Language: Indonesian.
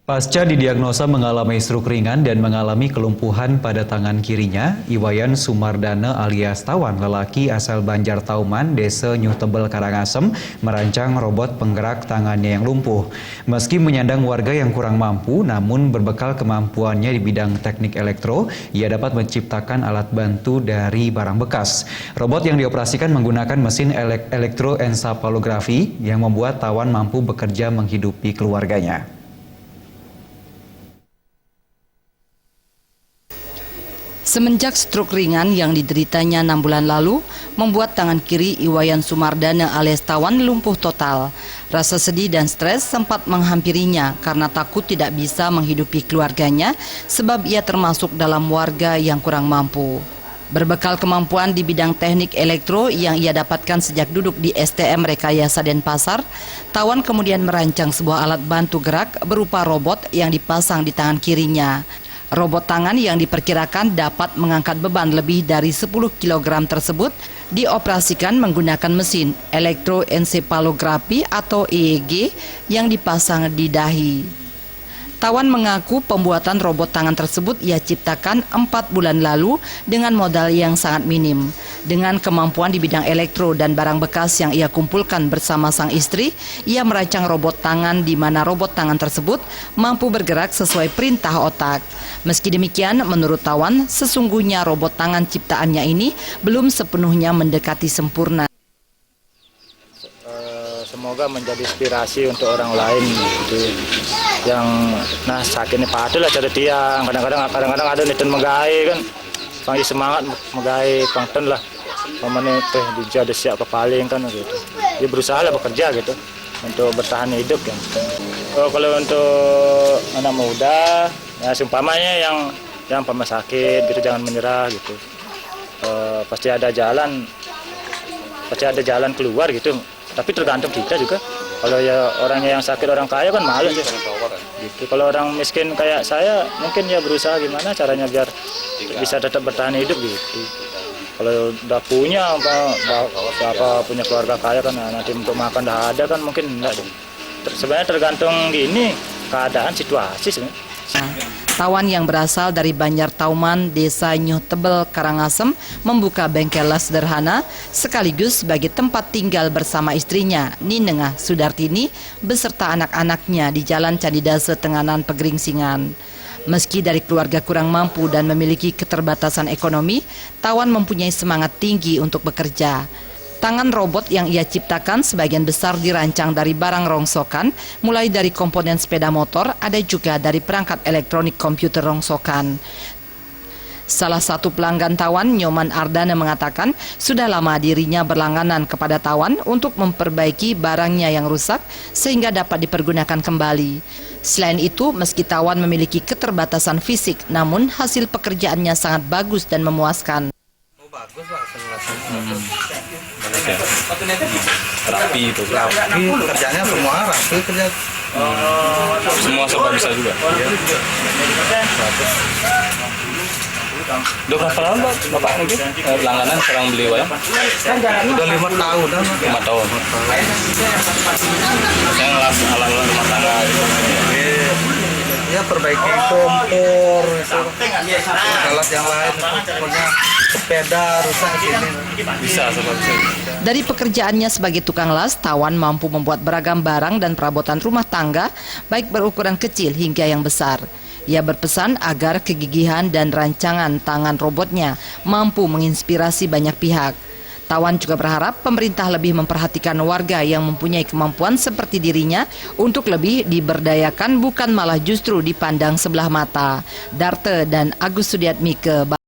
Pasca didiagnosa mengalami stroke ringan dan mengalami kelumpuhan pada tangan kirinya, Iwayan Sumardana alias Tawan, lelaki asal Banjar Tauman, Desa Nyuh Tebel, Karangasem, merancang robot penggerak tangannya yang lumpuh. Meski menyandang warga yang kurang mampu, namun berbekal kemampuannya di bidang teknik elektro, ia dapat menciptakan alat bantu dari barang bekas. Robot yang dioperasikan menggunakan mesin elektroensafalografi yang membuat Tawan mampu bekerja menghidupi keluarganya. Semenjak stroke ringan yang dideritanya 6 bulan lalu, membuat tangan kiri Iwayan Sumardana alias Tawan lumpuh total. Rasa sedih dan stres sempat menghampirinya karena takut tidak bisa menghidupi keluarganya sebab ia termasuk dalam warga yang kurang mampu. Berbekal kemampuan di bidang teknik elektro yang ia dapatkan sejak duduk di STM Rekayasa Denpasar, Tawan kemudian merancang sebuah alat bantu gerak berupa robot yang dipasang di tangan kirinya. Robot tangan yang diperkirakan dapat mengangkat beban lebih dari 10 kg tersebut dioperasikan menggunakan mesin elektroensefalografi atau EEG yang dipasang di dahi. Tawan mengaku pembuatan robot tangan tersebut ia ciptakan 4 bulan lalu dengan modal yang sangat minim. Dengan kemampuan di bidang elektro dan barang bekas yang ia kumpulkan bersama sang istri, ia merancang robot tangan di mana robot tangan tersebut mampu bergerak sesuai perintah otak. Meski demikian, menurut Tawan, sesungguhnya robot tangan ciptaannya ini belum sepenuhnya mendekati sempurna. Semoga menjadi inspirasi untuk orang lain gitu. Yang sakit ini padu lah cari tiang, kadang-kadang ada neten megai kan, panggil semangat megai pangton lah, mamane teh dijadi siap kepaling kan gitu. Dia berusaha lah bekerja gitu untuk bertahan hidup kan. Kalau untuk anak muda, ya seumpamanya yang pernah sakit gitu jangan menyerah gitu. Pasti ada jalan keluar gitu. Tapi tergantung kita juga. Kalau ya orangnya yang sakit, orang kaya kan malu sih. Gitu. Kalau orang miskin kayak saya, mungkin ya berusaha gimana caranya biar bisa tetap bertahan hidup gitu. Kalau udah punya punya keluarga kaya kan nanti untuk makan dah ada kan mungkin enggak deh. Sebenarnya tergantung gini keadaan situasi sebenarnya. Tawan yang berasal dari Banjar Tauman, Desa Nyuh Tebel, Karangasem, membuka bengkel las sederhana sekaligus sebagai tempat tinggal bersama istrinya, Ninengah Sudartini, beserta anak-anaknya di Jalan Candidase Tenganan, Pegeringsingan. Meski dari keluarga kurang mampu dan memiliki keterbatasan ekonomi, Tawan mempunyai semangat tinggi untuk bekerja. Tangan robot yang ia ciptakan sebagian besar dirancang dari barang rongsokan, mulai dari komponen sepeda motor, ada juga dari perangkat elektronik komputer rongsokan. Salah satu pelanggan Tawan, Nyoman Ardana, mengatakan sudah lama dirinya berlangganan kepada Tawan untuk memperbaiki barangnya yang rusak sehingga dapat dipergunakan kembali. Selain itu, meski Tawan memiliki keterbatasan fisik, namun hasil pekerjaannya sangat bagus dan memuaskan. Bagus Pak, rapi itu. Rapi kerjanya semua rapi kerja. Semua serba bisa juga. Udah berapa lama Bapak lagi langganan sekarang beli wayang? Udah 5 tahun. 5 tahun. Saya ngelas alat-alat rumah tangga. Ya perbaiki kompor, alat yang lain, pokoknya sepeda rusak sini. Bisa serba bisa. Dari pekerjaannya sebagai tukang las, Tawan mampu membuat beragam barang dan perabotan rumah tangga, baik berukuran kecil hingga yang besar. Ia berpesan agar kegigihan dan rancangan tangan robotnya mampu menginspirasi banyak pihak. Tawan juga berharap pemerintah lebih memperhatikan warga yang mempunyai kemampuan seperti dirinya untuk lebih diberdayakan, bukan malah justru dipandang sebelah mata. Darte dan Agus Sudiatmike.